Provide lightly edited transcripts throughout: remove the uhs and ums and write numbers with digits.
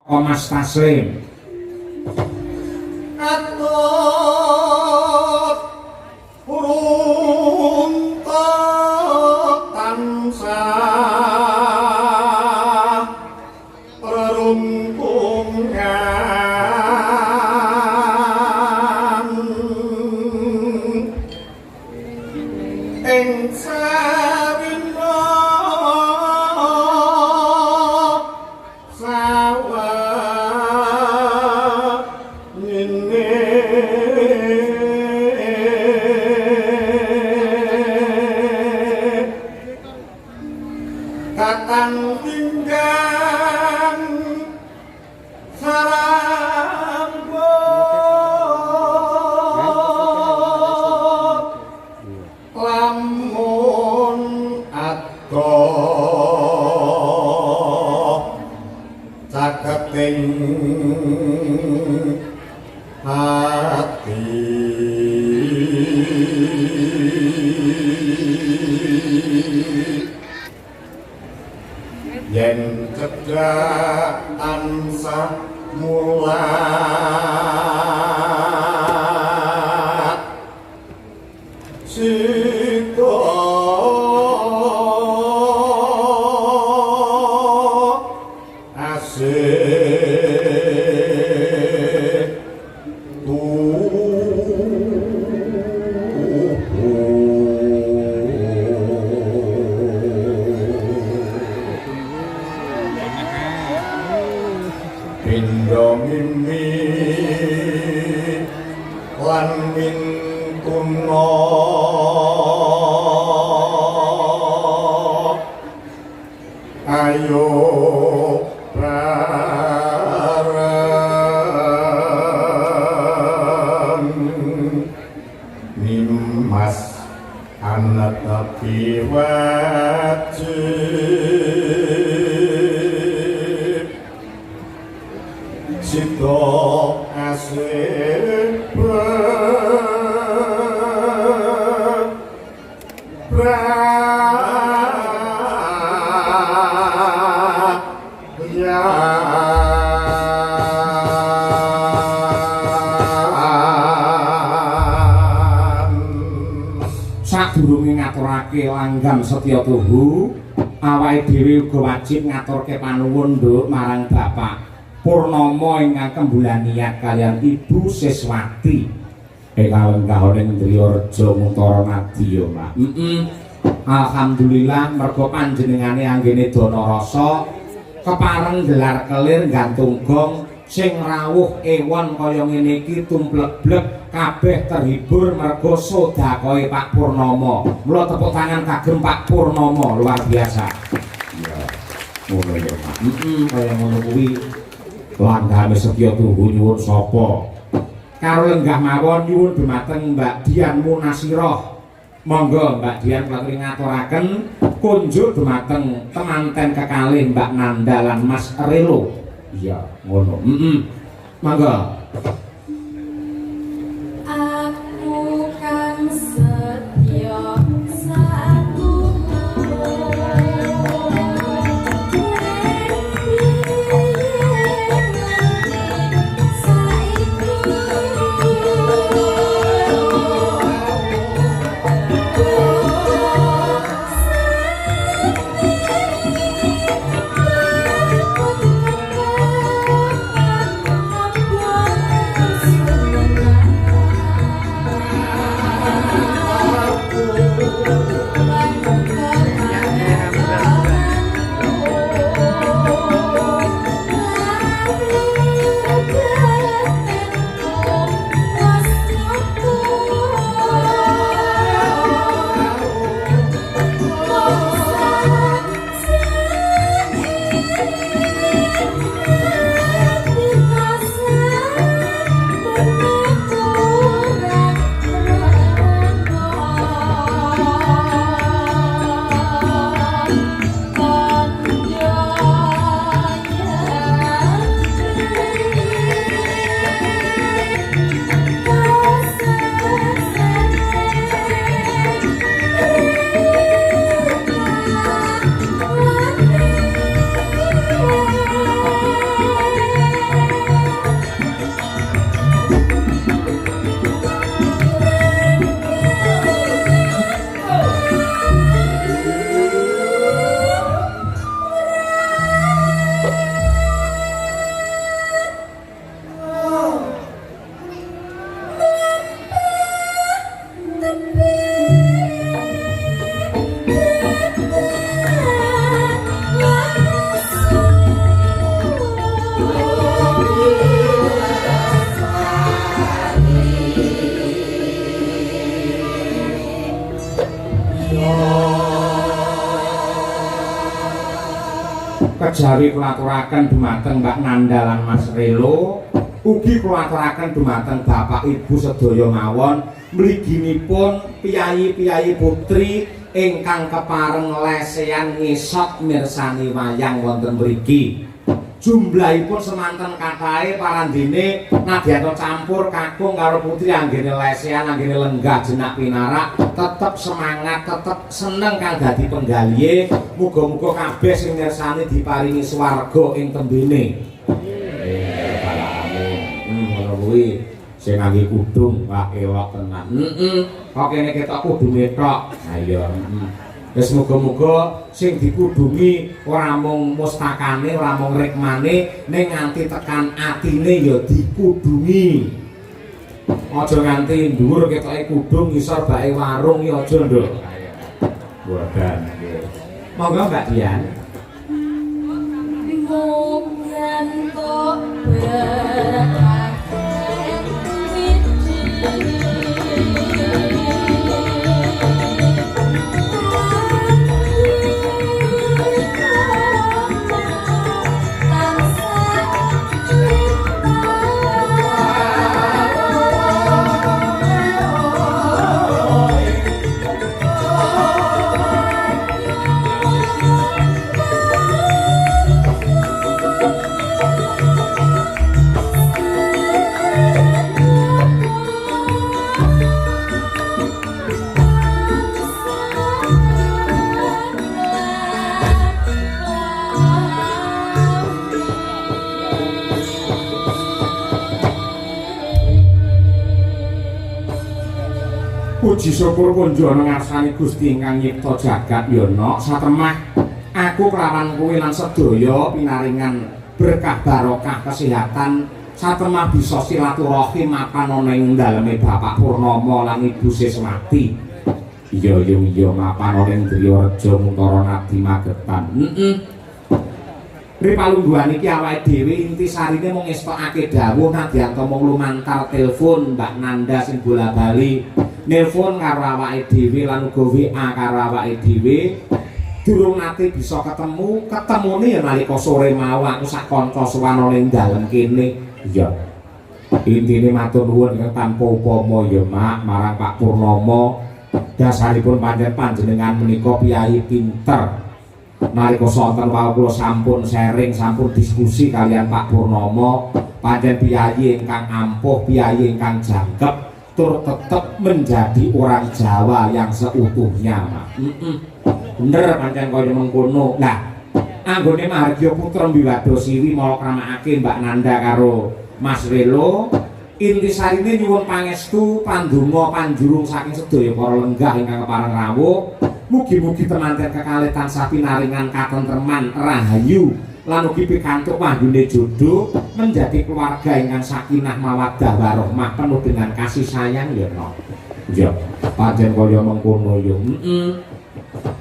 Mas Taslim. Atut runtuk tansah reruntungan ing sawina kakang tinggang sarambut lamun adoh caketing hati yen cedhak tansah mulat sida asih pindha mimi lan min kuna ayo bareng nimas anak tapi wajib sida asih sadurunge ngaturake langgam setya tuhu awake dhewe uga wajib ngaturke panuwun nduk marang Bapak Purnomo ingkang kembulaniat kalian Ibu Siswati kawenggahane Ndriyareja Mutara Nadya Pak. Alhamdulillah mergo panjenengane anggene dana rasa kepareng gelar kelir gantung gong sing rawuh ewon kaya ngene iki tumplek-blek kabeh terhibur mergo sedekahe Pak Purnomo. Mula tepuk tangan kagem Pak Purnomo luar biasa. Ya, ngono ya Pak. Kaya ngono kuwi langgame setya tuhu nyuwun sapa. Karo lenggah mawon nyuwun dumateng Mbak Dian Munasirah. Monggo Mbak Dian kula ngaturaken kunjuk dumateng temanten kekalih Mbak Nanda lan Mas Relo. Iya, ngono. Monggo. Aku kan setia satu kejawi kula aturaken dumateng Mbak Nanda lan Mas Relo, ugi kula aturaken dumateng Bapak Ibu sedaya mawon mliginipun piyayi-piyayi putri ingkang kepareng lesehan ngisot mirsani wayang wonten mriki. Jumlahipun semanten kathahe parandene nadyan campur kakung karo putri anggene lesehan anggene lenggah jenak pinarak tetep semangat tetep seneng kang dadi penggalihe. Muga-muga kabeh sing mirsani diparingi swarga ing tembene. Ngono kuwi sing ngangge kudung wah elok tenan. Kok kene ketok kudunge tok. Ha iya. Wis muga-muga sing dikudungi ora mung mustakane, ora mung rikmane, ning nganti tekan atine ya dikudungi. Aja nganti dhuwur ketoke kudung ngisor bae warung ya aja, Nduk. Boten nggih. Monggo Mbak Dian. Mugan tok berkah Puji syukur kunjana ngarsani Gusti ingkang nyipta jagat yana satemah aku kelawan kowe lan sedaya pinaringan berkah barokah kesehatan satemah bisa silaturahim mapan ana ing daleme Bapak Purnomo lan Ibu Siswati. Iya mapan ana ing Driyareja Muntara Nadi Magetan. Ripalungguhan iki awake dhewe intisarine mung ngestokake dawuh nadyan mung lumantar telepon Mbak Nanda sing bola-bali nelpon karo awake dhewe lan uga WA karo awake dhewe durung nate bisa ketemune ya nalika sore mau aku sak kanca suwana ning dalem kene. Iya intine matur nuwun tanpa upama ya Mak marang Pak Purnomo dasaripun pancen panjenengan menika piyayi pinter. Nalika sonten wau kula sampun sharing sampun diskusi kalian Pak Purnomo pancen piyayi ingkang ampuh piyayi ingkang jangkep tur tetep menjadi orang Jawa yang seutuhnya Mak. Bener pancen kaya mengkono. Lah anggone Mahargya Putra Mbiwadosiwi mau kramakake Mbak Nanda karo Mas Relo intisarine nyuwun pangestu pandonga panjurung saking sedaya para lenggah ingkang kepareng rawuh. Mugi-mugi temanten kekalih tansah pinaringan katentreman rahayu lan ugi pikantuk wahyune jodoh menjadi keluarga ingkang sakinah mawaddah warahmah penuh dengan kasih sayang ya no. Ya, pancen kaya mengkono ya.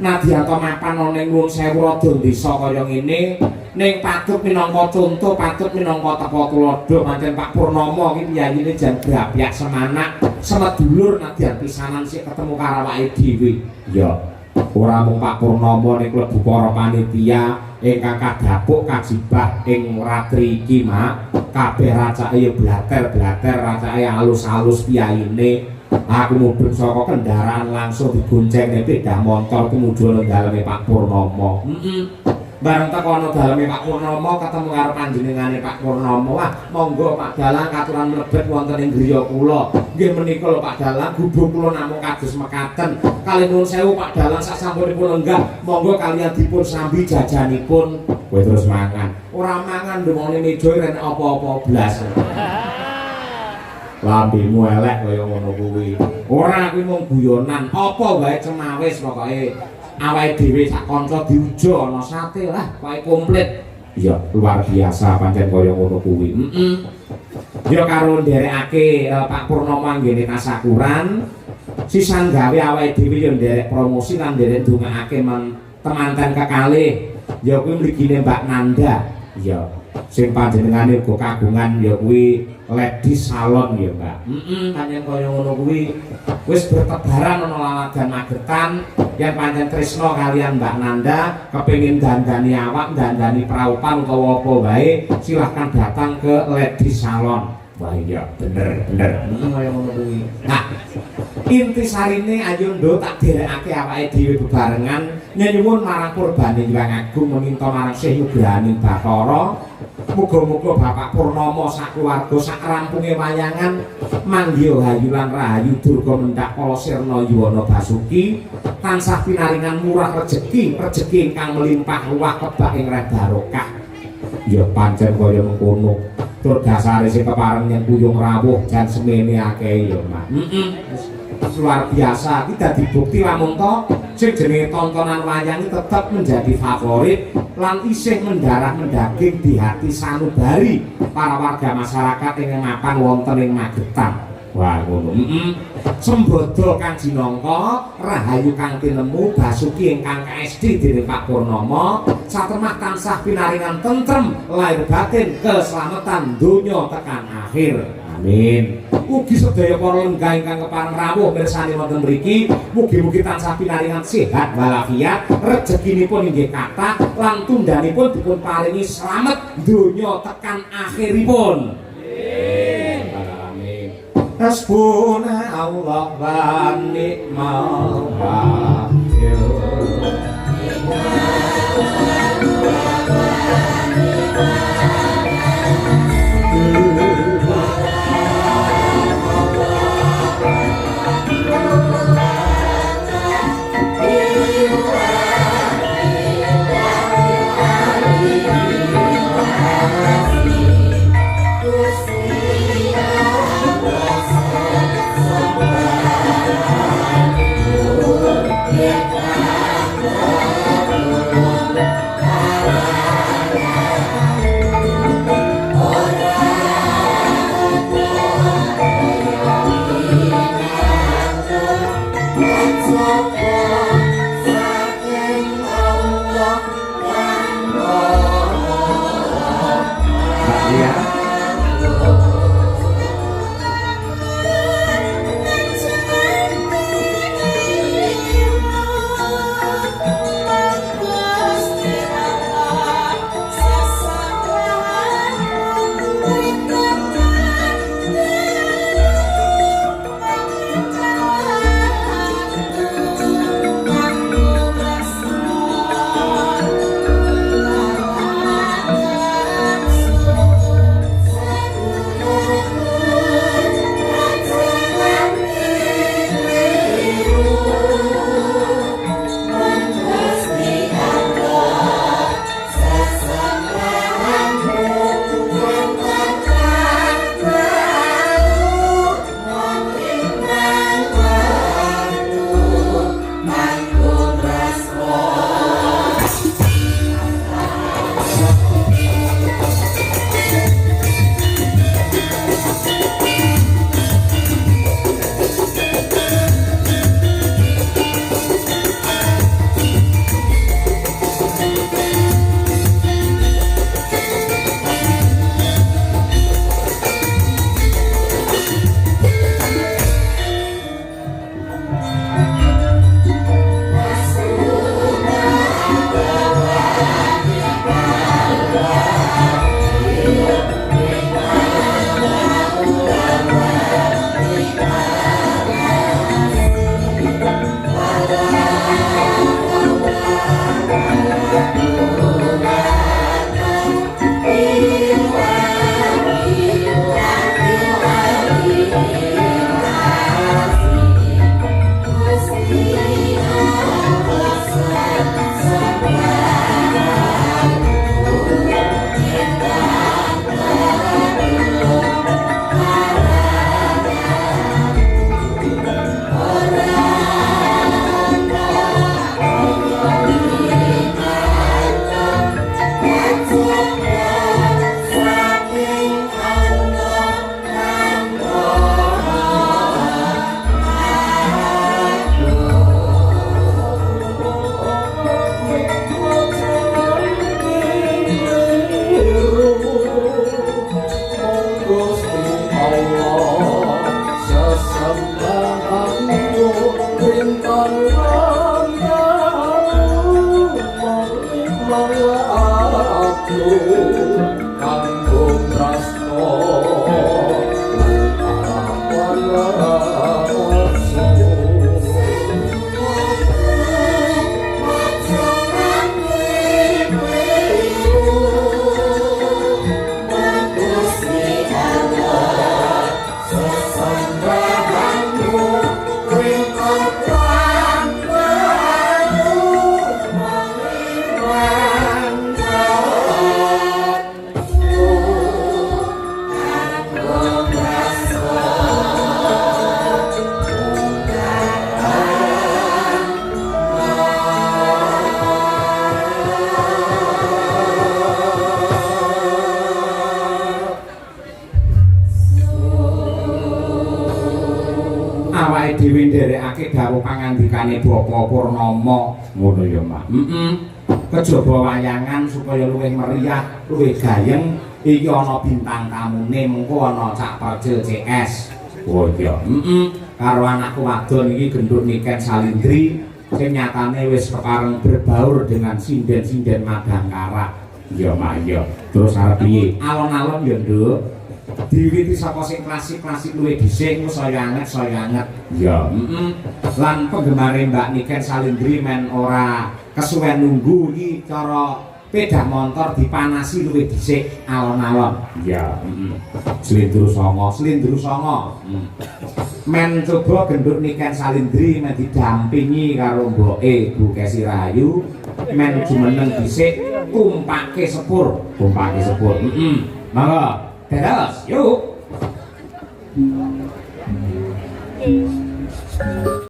Nadyan to mapan ana ning Nuwun Sewu rada desa kaya ngene ning patut minangka conto, patut minangka teka tuladha pancen Pak Purnomo iki piyayine jan grapyak semanak semedulur nadyan pisanan sik ketemu karo awake dhewe. Ya. Ora mung Pak Purnomo ning klebu para panitia ingkang kadhapuk kajibah ing ratri iki Mak kabeh racake ya blater-blater racake alus-alus piyayine. Aku mudhun saka kendaraan langsung digonceng sepeda motor tumuju nang daleme Pak Purnomo. Bareng tekono daleme Pak Purnomo ketemu karo panjenengane Pak Purnomo. Wah, monggo Pak Dalang katuran mlebet wonten ing griya kula. Nggih menika lho Pak Dalang, gubuk kula namung kados mekaten. Kalih nuwun sewu Pak Dalang sasampunipun lenggah, monggo kalian dipun sambi jajanipun. Kowe terus mangan. Ora mangan ndemone meja ren apa-apa blas. Lambemu elek kaya ngono kuwi. Ora kuwi mung guyonan, apa wae cemawis pokoke. Awake dhewe sak kanca diuja ana sate lah wae komplit. Ya luar biasa pancen kaya ngono kuwi. Ya karo nderekake Pak Purnomo anggene tasakuran sisan gawe awake dhewe ya nderek promosi lan nderek ndongaake temanten kekalih ya kuwi mligine Mbak Nanda. Ya sing panjenengane uga kagungan ya kuwi Lady Salon ya Mbak. Pancen kaya ngono kuwi wis bertebaran ana laladan Magetan yen pancen tresna kalian Mbak Nanda kepengin dandani awak, dandani praupan utawa apa wae silahkan datang ke Lady Salon. Wah iya bener kaya ngono kuwi. Nah, intisarine ayo ndo tak derekake awake dhewe bebarengan nyuwun marang Purbane Hyang Agung meminta marang Syekh Nugrahaning Bathara muga-muga Bapak Purnomo sakeluarga sakrampunge wayangan manggiya hayu lan rahayu durga mendak kala sirna yuwana basuki tansah pinaringan murah rejeki ingkang melimpah luwah kebak ing reh barokah. Ya pancen kaya mengkono. Tur dasare sing kepareng yang kuyung rawuh jan semene akeh ya, Mas. Luar biasa iki dadi bukti lamun to sing jenenge tontonan wayang tetap menjadi favorit lan isih mendarah mendaging di hati sanubari para warga masyarakat yang mapan wonten ing Magetan. Wah ngono. Sembodo Kang Jinangka, rahayu Kang tinemu basuki ingkang KSD dening Pak Purnomo, satemah tansah pinaringan tentrem lahir batin keselamatan donya tekan akhir. Amin. Ugi sedaya para lenggah ingkang kepareng rawuh mirsani wonten mriki, mugi-mugi tansah pinaringan sehat walafiat, rezekinipun inggih kathah lan tundhanipun dipun paringi slamet donya tekan akhiripun. Hasbuna Allah wa ni'mal wakil. sampanganku rinton wondamu mawa aku kanggo prasna awake dhewe nderekake dawuh pangandikane Bapa Purnama ngono ya Mak. Kejaba wayangan supaya luwih meriah, luwih gayeng iki ana bintang tamune mengko ana Cak Percil CS. Oh iya. Karo anakku wadon iki gendut Niken Salindri sing nyatane wis kepareng berbaur dengan sinden-sinden Madangkara. Iya Mak iya. Terus arep piye? Alon-alon ya Nduk. Diwiwiti saka sing klasik-klasik luwih dhisik saya anget. Ya, lan penggemare Mbak Niken Salindri men ora kesuwen nunggu iki cara pedah motor dipanasi luwih dhisik alon-alon. Ya, Slindru songo. Men coba genduk Niken Salindri men didampingi karo mboke Bu Kesi Rahayu men jumeneng dhisik tumpake sepur. Mangga terus, yuk.